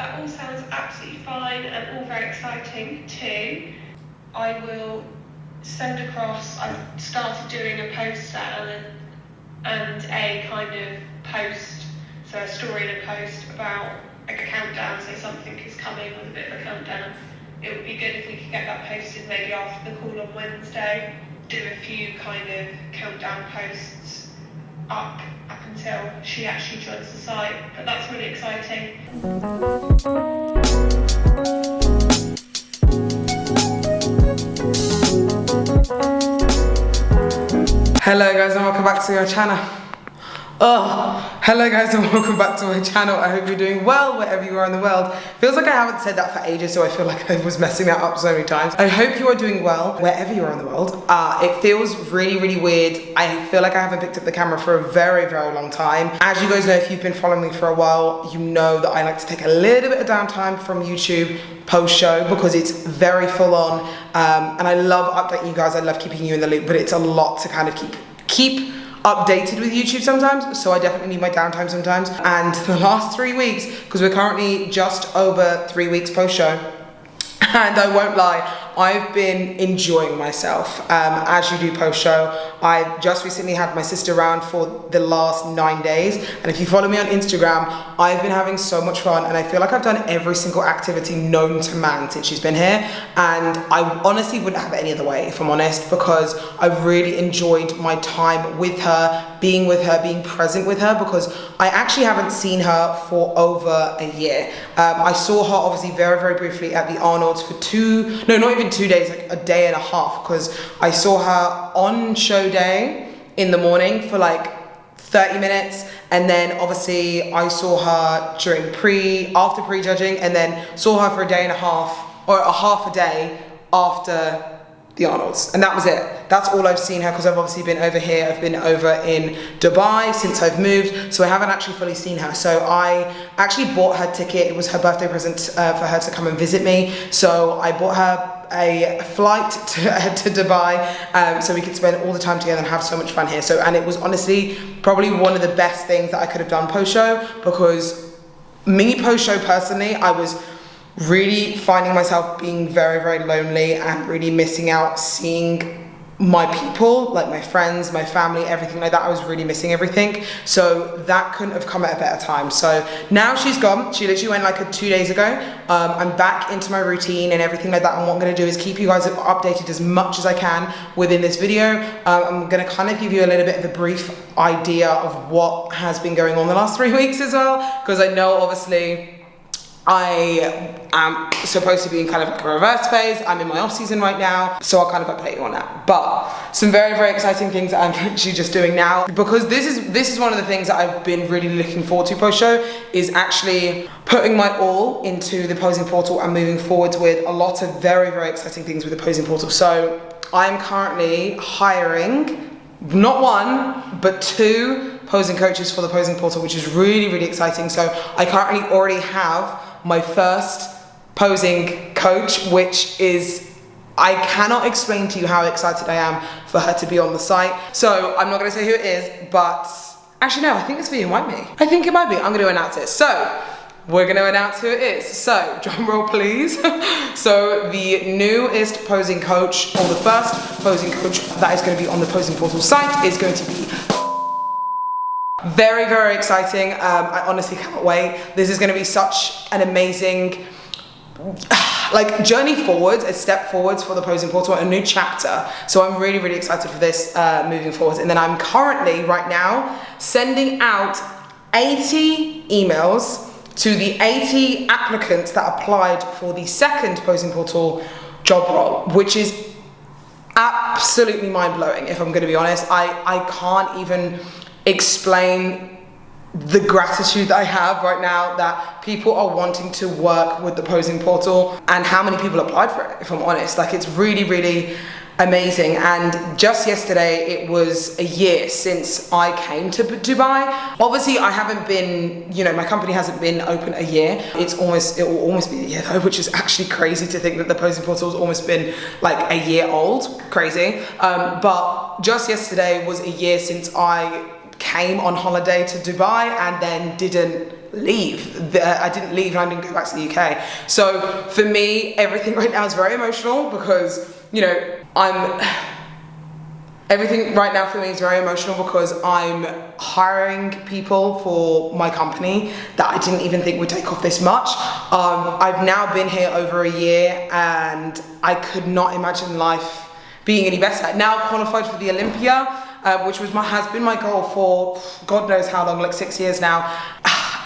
That all sounds absolutely fine and all very exciting too. I will send across, I've started doing a poster and a kind of post, so a story and a post about like a countdown, so something is coming with a bit of a countdown. It would be good if we could get that posted maybe after the call on Wednesday. Do a few kind of countdown posts up until she actually joins the site, but that's really exciting. Hello guys and welcome back to our channel. Hello guys and welcome back to my channel. I hope you're doing well wherever you are in the world. Feels like I haven't said that for ages, so I feel like I was messing that up so many times. I hope you are doing well wherever you are in the world. It feels really weird. I feel like I haven't picked up the camera for a very long time. As you guys know, if you've been following me for a while, you know that I like to take a little bit of downtime from YouTube post-show because it's very full on, and I love updating you guys. I love keeping you in the loop, but it's a lot to kind of keep updated with YouTube sometimes, so I definitely need my downtime sometimes. And the last 3 weeks, because we're currently just over 3 weeks post-show, and I won't lie, I've been enjoying myself as you do post-show. I just recently had my sister around for the last 9 days, and if you follow me on Instagram, I've been having so much fun, and I feel like I've done every single activity known to man since she's been here, and I honestly wouldn't have it any other way, if I'm honest, because I've really enjoyed my time with her, being present with her, because I actually haven't seen her for over a year. I saw her obviously very briefly at the Arnold's for not even 2 days, like a day and a half, because I saw her on show day in the morning for like 30 minutes, and then obviously I saw her after pre-judging, and then saw her for a day and a half, or a half a day after the Arnold's, and that was it. That's all I've seen her, because I've obviously been over here. I've been over in Dubai since I've moved, so I haven't actually fully seen her. So I actually bought her ticket. It was her birthday present for her to come and visit me. So I bought her a flight to Dubai, so we could spend all the time together and have so much fun here. And it was honestly probably one of the best things that I could have done post-show, because me post-show personally, I was really finding myself being very lonely and really missing out seeing my people, like my friends, my family, everything like that. I was really missing everything, so that couldn't have come at a better time. So now she's gone. She literally went like 2 days ago. I'm back into my routine and everything like that, and what I'm going to do is keep you guys updated as much as I can within this video. I'm going to kind of give you a little bit of a brief idea of what has been going on the last 3 weeks as well, because I know obviously I am supposed to be in kind of like a reverse phase. I'm in my off season right now, so I'll kind of update you on that. But some very exciting things that I'm actually just doing now, because this is one of the things that I've been really looking forward to post-show, is actually putting my all into the posing portal and moving forwards with a lot of very exciting things with the posing portal. So I'm currently hiring not one but 2 posing coaches for the posing portal, which is really exciting. So I currently already have my first posing coach, which is, I cannot explain to you how excited I am for her to be on the site. So I'm not going to say who it is, but actually no, I think this video might be. I think it might be. I'm going to announce it. So we're going to announce who it is. So drum roll please. So the newest posing coach, or the first posing coach that is going to be on the posing portal site, is going to be very exciting. I honestly cannot wait. This is going to be such an amazing like journey forwards, a step forwards for the posing portal, a new chapter. So I'm really excited for this moving forward. And then I'm currently right now sending out 80 emails to the 80 applicants that applied for the second posing portal job role, which is absolutely mind-blowing, if I'm going to be honest. I can't even explain the gratitude that I have right now that people are wanting to work with the posing portal, and how many people applied for it, if I'm honest. Like, it's really amazing. And just yesterday it was a year since I came to Dubai. Obviously I haven't been, my company hasn't been open a year. It will almost be a year though, which is actually crazy to think that the posing portal has almost been like a year old. Crazy. But just yesterday was a year since I came on holiday to Dubai and then didn't leave. I didn't leave and I didn't go back to the UK. So for me, everything right now is very emotional because, you know, everything right now for me is very emotional because I'm hiring people for my company that I didn't even think would take off this much. I've now been here over a year and I could not imagine life being any better. Now qualified for the Olympia, which has been my goal for God knows how long, like 6 years now.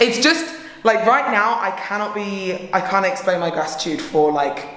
It's just like right now I can't explain my gratitude for like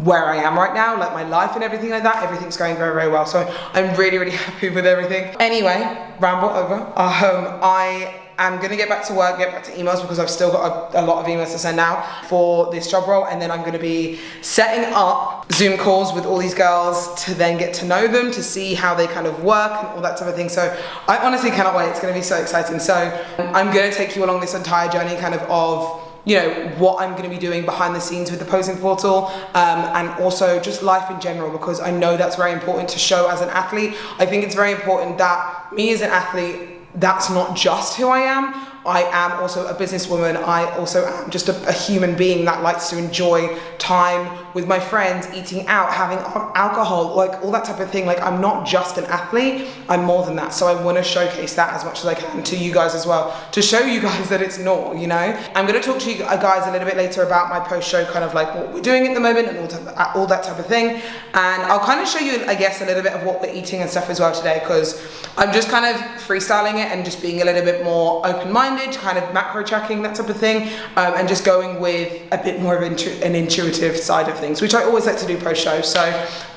where I am right now, like my life and everything like that. Everything's going very, very well. So I'm really, really happy with everything. Anyway, ramble over. I am gonna get back to work, get back to emails because I've still got a lot of emails to send out for this job role. And then I'm gonna be setting up Zoom calls with all these girls to then get to know them, to see how they kind of work and all that type of thing. So I honestly cannot wait. It's gonna be so exciting. So I'm gonna take you along this entire journey kind of you know, what I'm going to be doing behind the scenes with the posing portal, and also just life in general, because I know that's very important to show as an athlete. I think it's very important that me as an athlete, that's not just who I am. I am also a businesswoman. I also am just a human being that likes to enjoy time with my friends, eating out, having alcohol, like all that type of thing. Like I'm not just an athlete, I'm more than that. So I want to showcase that as much as I can to you guys as well, to show you guys that it's not, you know. I'm going to talk to you guys a little bit later about my post-show, kind of like what we're doing at the moment and all that type of thing. And I'll kind of show you, I guess, a little bit of what we're eating and stuff as well today, because I'm just kind of freestyling it and just being a little bit more open-minded, kind of macro tracking, that type of thing, and just going with a bit more of an intuitive side of things, which I always like to do post-show. So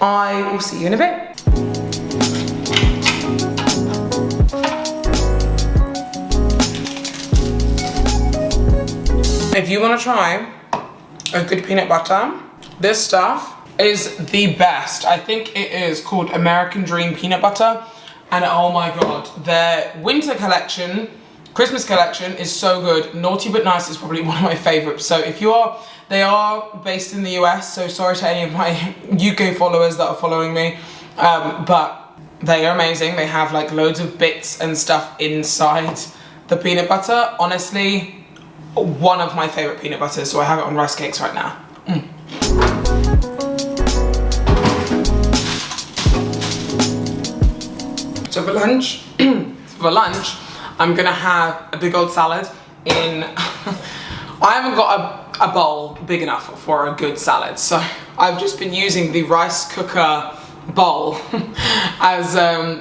I will see you in a bit. If you want to try a good peanut butter, this stuff is the best. I think it is called American Dream Peanut Butter, and oh my god, their winter collection, Christmas collection is so good. Naughty But Nice is probably one of my favorites. So if you are, they are based in the US, so sorry to any of my UK followers that are following me, but they are amazing. They have like loads of bits and stuff inside the peanut butter. Honestly, one of my favorite peanut butters, so I have it on rice cakes right now. So for lunch, I'm gonna have a big old salad in, I haven't got a bowl big enough for a good salad, so I've just been using the rice cooker bowl as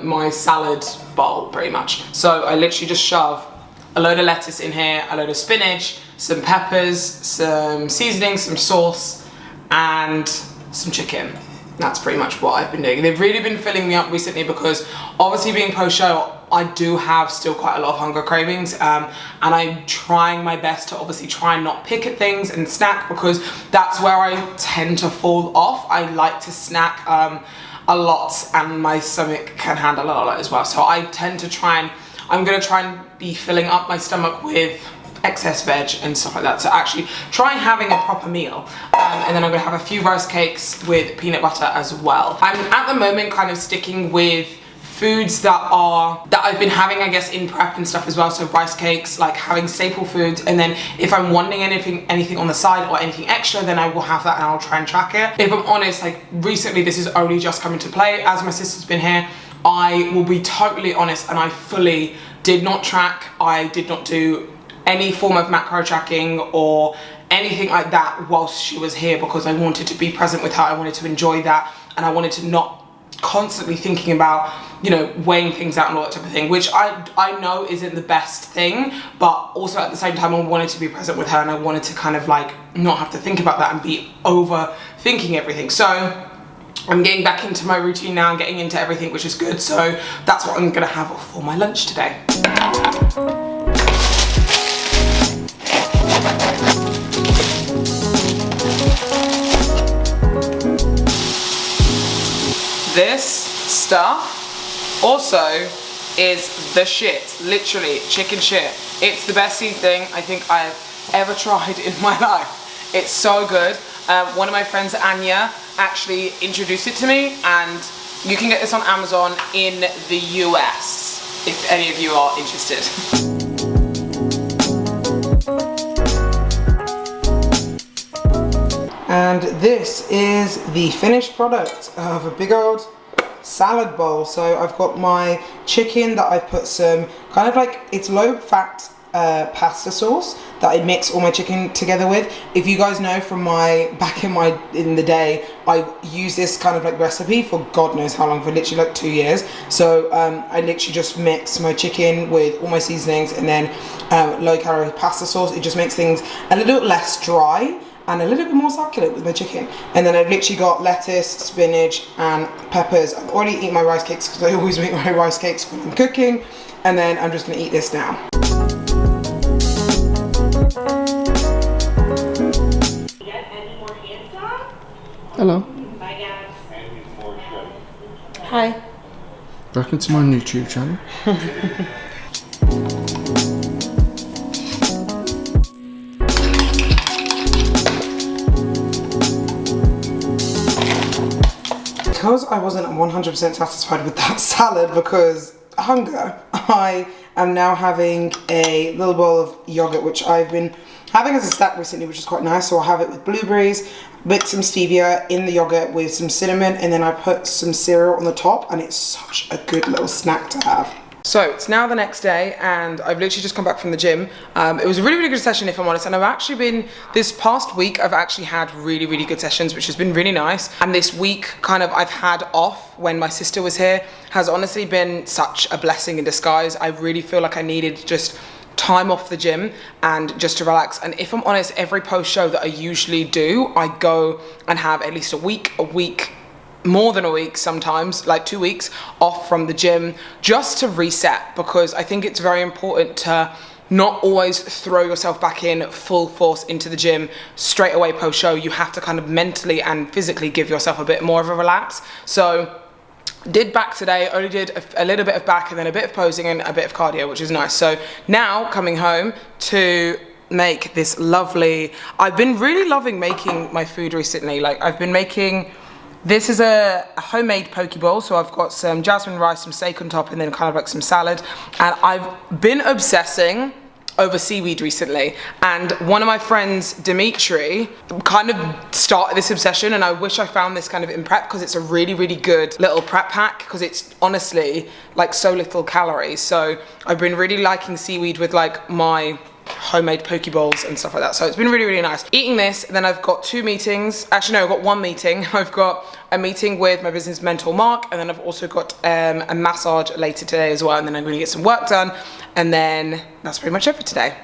my salad bowl pretty much. So I literally just shove a load of lettuce in here, a load of spinach, some peppers, some seasoning, some sauce, and some chicken. That's pretty much what I've been doing. They've really been filling me up recently because obviously being post-show, I do have still quite a lot of hunger cravings, and I'm trying my best to obviously try and not pick at things and snack, because that's where I tend to fall off. I like to snack a lot, and my stomach can handle a lot as well. So I tend to I'm gonna try and be filling up my stomach with excess veg and stuff like that, so actually try having a proper meal, and then I'm gonna have a few rice cakes with peanut butter as well. I'm at the moment kind of sticking with foods that I've been having, I guess, in prep and stuff as well. So rice cakes, like having staple foods, and then if I'm wanting anything on the side or anything extra, then I will have that and I'll try and track it. If I'm honest, like recently this is only just coming to play as my sister's been here. I will be totally honest, and I fully did not track. I did not do any form of macro tracking or anything like that whilst she was here, because I wanted to be present with her. I wanted to enjoy that, and I wanted to not constantly thinking about, you know, weighing things out and all that type of thing, which I know isn't the best thing, but also at the same time I wanted to be present with her, and I wanted to kind of like not have to think about that and be overthinking everything. So I'm getting back into my routine now and getting into everything, which is good. So that's what I'm gonna have for my lunch today. This stuff also is the shit, literally chicken shit. It's the best seasoning I think I've ever tried in my life. It's so good. One of my friends, Anya, actually introduced it to me, and you can get this on Amazon in the US. if any of you are interested. And this is the finished product of a big old salad bowl. So I've got my chicken that I've put some kind of like, it's low fat pasta sauce that I mix all my chicken together with. If you guys know from back in the day, I use this kind of like recipe for God knows how long, for literally like 2 years. So I literally just mix my chicken with all my seasonings and then low calorie pasta sauce. It just makes things a little bit less dry and a little bit more succulent with my chicken. And then I've literally got lettuce, spinach and peppers. I've already eaten my rice cakes because I always make my rice cakes when I'm cooking. And then I'm just gonna eat this now. Hello. Bye guys. Hi. Welcome to my YouTube channel. Because I wasn't 100% satisfied with that salad because hunger, I am now having a little bowl of yogurt, which I've been having as a snack recently, which is quite nice. So I'll have it with blueberries, mix some stevia in the yogurt with some cinnamon, and then I put some cereal on the top, and it's such a good little snack to have. So it's now the next day and I've literally just come back from the gym. It was a really good session, if I'm honest, and I've actually been, this past week I've actually had really good sessions, which has been really nice. And this week kind of I've had off when my sister was here has honestly been such a blessing in disguise. I really feel like I needed just time off the gym and just to relax. And if I'm honest, every post show that I usually do, I go and have at least a week, more than a week sometimes, like 2 weeks off from the gym just to reset, because I think it's very important to not always throw yourself back in full force into the gym straight away post show. You have to kind of mentally and physically give yourself a bit more of a relax. So did back today, only did a little bit of back and then a bit of posing and a bit of cardio, which is nice. So now coming home to make this lovely, I've been really loving making my food recently. Like I've been making, this is a homemade poke bowl, so I've got some jasmine rice, some steak on top, and then kind of like some salad. And I've been obsessing over seaweed recently. And one of my friends, Dimitri, kind of started this obsession, and I wish I found this kind of in prep because it's a really good little prep hack, because it's honestly like so little calories. So I've been really liking seaweed with like my homemade poke bowls and stuff like that. So it's been really nice. Eating this, then I've got 2 meetings. Actually, no, I've got 1 meeting. I've got a meeting with my business mentor, Mark, and then I've also got a massage later today as well, and then I'm going to get some work done, and then that's pretty much it for today.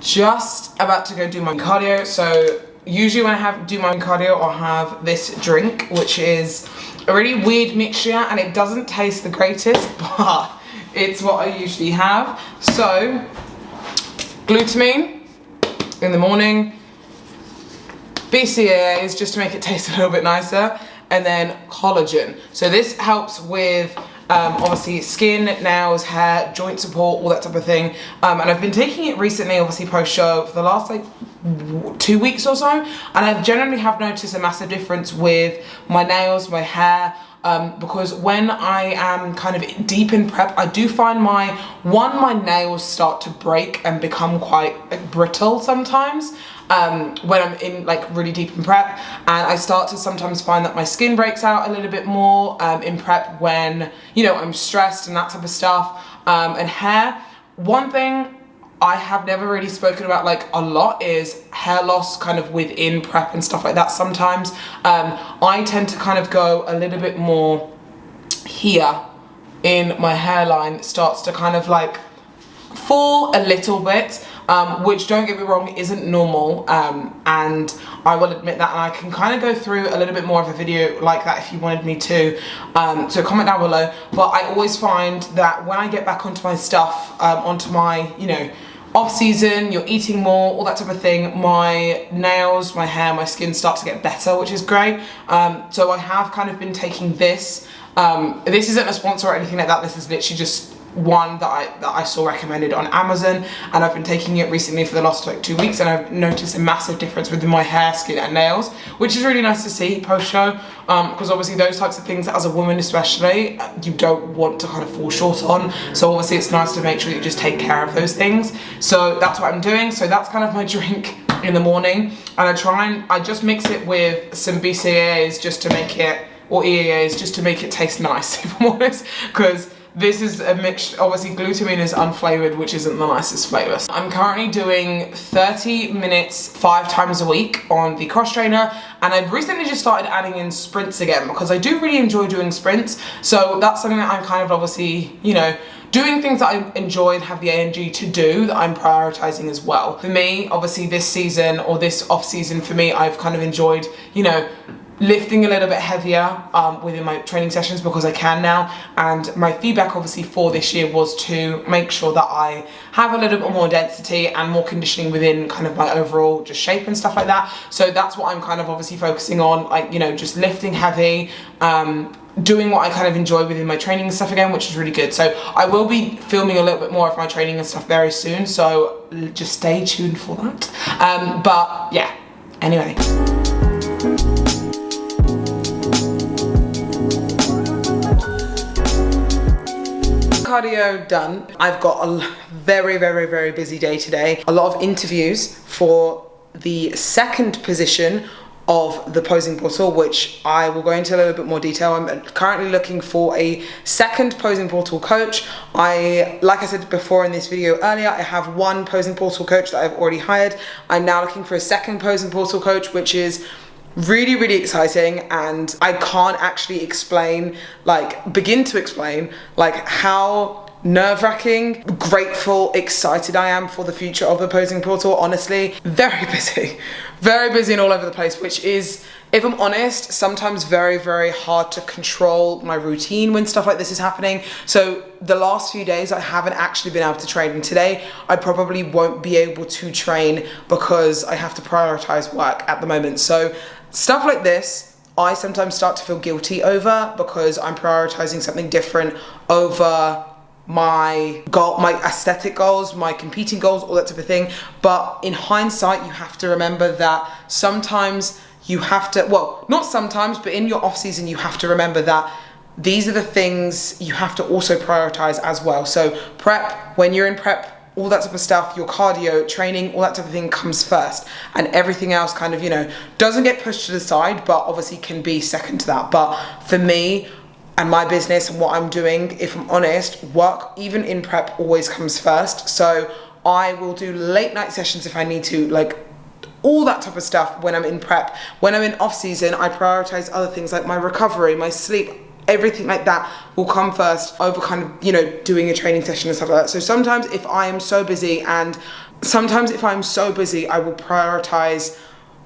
Just about to go do my cardio. So usually when I do my cardio, I'll have this drink, which is a really weird mixture, and it doesn't taste the greatest, but it's what I usually have. So glutamine in the morning, BCAAs just to make it taste a little bit nicer, and then collagen. So this helps with obviously skin, nails, hair, joint support, all that type of thing. And I've been taking it recently, obviously post-show, for the last like 2 weeks or so, and I generally have noticed a massive difference with my nails, my hair, because when I am kind of deep in prep, I do find my nails start to break and become quite like, brittle sometimes. When I'm in like really deep in prep, and I start to sometimes find that my skin breaks out a little bit more in prep when, you know, I'm stressed and that type of stuff. And hair, one thing I have never really spoken about like a lot is hair loss kind of within prep and stuff like that. Sometimes I tend to kind of go a little bit more here in my hairline, starts to kind of like fall a little bit, which, don't get me wrong, isn't normal, and I will admit that, and I can kind of go through a little bit more of a video like that if you wanted me to, so comment down below. But I always find that when I get back onto my stuff, onto my, you know, off season, you're eating more, all that type of thing, my nails, my hair, my skin starts to get better, which is great. So I have kind of been taking this. This isn't a sponsor or anything like that. This is literally just one that I saw recommended on Amazon, and I've been taking it recently for the last like 2 weeks, and I've noticed a massive difference within my hair, skin and nails, which is really nice to see post-show, because obviously those types of things, as a woman especially, you don't want to kind of fall short on. So obviously it's nice to make sure that you just take care of those things. So that's what I'm doing. So that's kind of my drink in the morning, and I just mix it with some BCAAs just to make it, or EAAs, just to make it taste nice, if I'm honest, because this is a mixture. Obviously glutamine is unflavored, which isn't the nicest flavor. I'm currently doing 30 minutes 5 times a week on the cross trainer, and I've recently just started adding in sprints again because I do really enjoy doing sprints. So that's something that I'm kind of obviously, you know, doing things that I enjoy and have the energy to do, that I'm prioritizing as well. For me, obviously this season, or this off season for me, I've kind of enjoyed, you know, lifting a little bit heavier within my training sessions because I can now, and my feedback obviously for this year was to make sure that I have a little bit more density and more conditioning within kind of my overall just shape and stuff like that. So that's what I'm kind of obviously focusing on, like, you know, just lifting heavy, doing what I kind of enjoy within my training and stuff again, which is really good. So I will be filming a little bit more of my training and stuff very soon, so just stay tuned for that. But yeah, anyway. Cardio done. I've got a very busy day today. A lot of interviews for the second position of the posing portal, which I will go into a little bit more detail. I'm currently looking for a second posing portal coach. Like I said before in this video earlier, I have one posing portal coach that I've already hired. I'm now looking for a second posing portal coach, which is really exciting, and I can't actually begin to explain how nerve-wracking, grateful, excited I am for the future of the posing portal. Honestly, very busy and all over the place, which is, if I'm honest, sometimes very hard to control my routine when stuff like this is happening. So the last few days I haven't actually been able to train, and today I probably won't be able to train because I have to prioritize work at the moment. So stuff like this, I sometimes start to feel guilty over because I'm prioritizing something different over my goal, my aesthetic goals, my competing goals, all that type of thing. But in hindsight, you have to remember that sometimes you have to, well, not sometimes, but in your off season, you have to remember that these are the things you have to also prioritize as well. So prep, when you're in prep, all that type of stuff, your cardio, training, all that type of thing comes first, and everything else kind of, you know, doesn't get pushed to the side, but obviously can be second to that. But for me and my business and what I'm doing, if I'm honest, work, even in prep, always comes first. So I will do late night sessions if I need to, like all that type of stuff when I'm in prep. When I'm in off season, I prioritize other things like my recovery, my sleep, everything like that will come first over kind of, you know, doing a training session and stuff like that. So sometimes if I am so busy, I will prioritize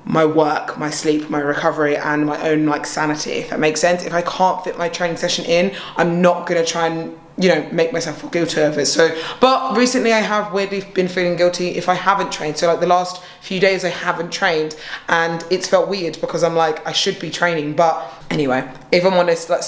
my work, my sleep, my recovery, and my own like sanity, if that makes sense. If I can't fit my training session in, I'm not gonna try and, you know, make myself feel guilty over it. So, but recently I have weirdly been feeling guilty if I haven't trained. So like the last few days I haven't trained, and it's felt weird because I'm like, I should be training. But anyway, if I'm honest, like,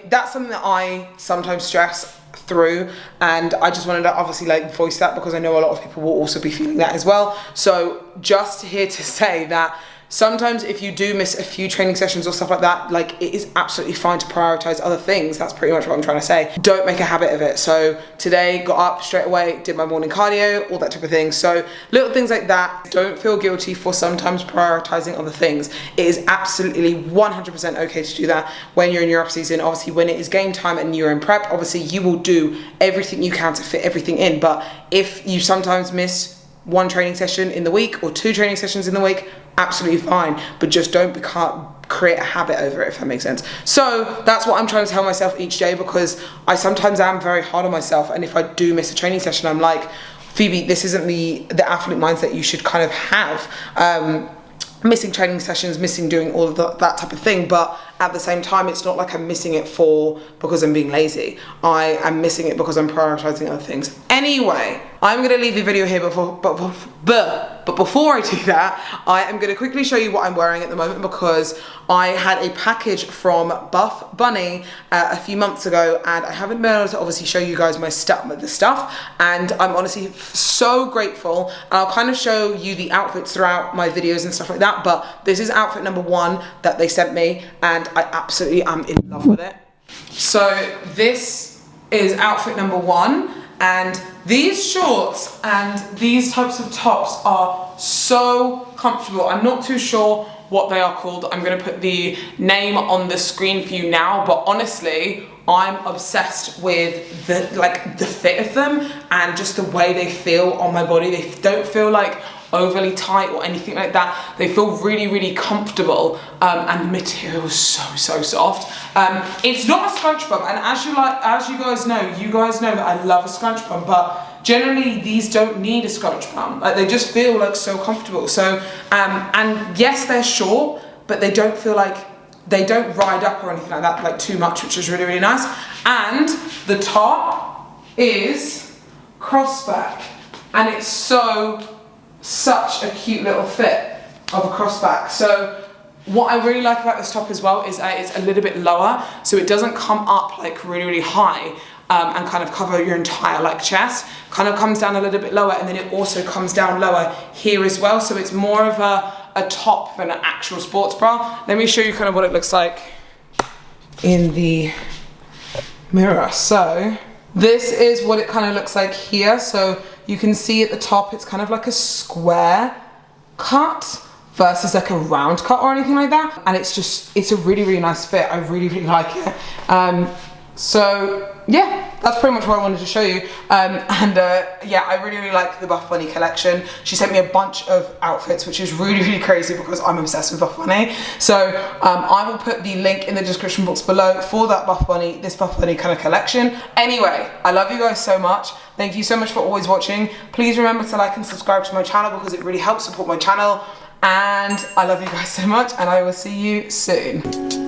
that's something that I sometimes stress through, and I just wanted to obviously like voice that because I know a lot of people will also be feeling that as well. So just here to say that sometimes if you do miss a few training sessions or stuff like that, like it is absolutely fine to prioritize other things. That's pretty much what I'm trying to say. Don't make a habit of it. So today, got up straight away, did my morning cardio, all that type of thing. So little things like that. Don't feel guilty for sometimes prioritizing other things. It is absolutely 100% okay to do that when you're in your off season. Obviously when it is game time and you're in prep, obviously you will do everything you can to fit everything in. But if you sometimes miss one training session in the week or 2 training sessions in the week, absolutely fine, but just don't create a habit over it, if that makes sense. So that's what I'm trying to tell myself each day, because I sometimes am very hard on myself, and if I do miss a training session, I'm like, Phoebe, this isn't the athlete mindset you should kind of have. Missing training sessions, missing doing all of that type of thing, but at the same time, it's not like I'm missing it because I'm being lazy. I am missing it because I'm prioritizing other things. Anyway, I'm going to leave the video here but before I do that, I am going to quickly show you what I'm wearing at the moment, because I had a package from Buff Bunny a few months ago, and I haven't been able to obviously show you guys my stuff, and I'm honestly so grateful. And I'll kind of show you the outfits throughout my videos and stuff like that, but this is outfit number 1 that they sent me, and I absolutely am in love with it. So this is outfit number 1. And these shorts and these types of tops are so comfortable. I'm not too sure what they are called. I'm gonna put the name on the screen for you now, but honestly, I'm obsessed with the fit of them and just the way they feel on my body. They don't feel like overly tight or anything like that. They feel really, really comfortable, and the material is so soft. It's not a scrunch bum, and as you guys know that I love a scrunch bum, but generally these don't need a scrunch bum. Like, they just feel like so comfortable. So and yes, they're short, but they don't feel like they don't ride up or anything like that like too much, which is really, really nice. And the top is crossback, and it's such a cute little fit of a crossback. So what I really like about this top as well is that it's a little bit lower, so it doesn't come up like really, really high and kind of cover your entire like chest. Kind of comes down a little bit lower, and then it also comes down lower here as well. So it's more of a top than an actual sports bra. Let me show you kind of what it looks like in the mirror. So this is what it kind of looks like here. So you can see at the top, it's kind of like a square cut versus like a round cut or anything like that. And it's a really, really nice fit. I really, really like it. So yeah, that's pretty much what I wanted to show you. Yeah, I really, really like the Buff Bunny collection. She sent me a bunch of outfits, which is really, really crazy because I'm obsessed with Buff Bunny. So I will put the link in the description box below for that this Buff Bunny kind of collection. Anyway, I love you guys so much. Thank you so much for always watching. Please remember to like and subscribe to my channel because it really helps support my channel. And I love you guys so much, and I will see you soon.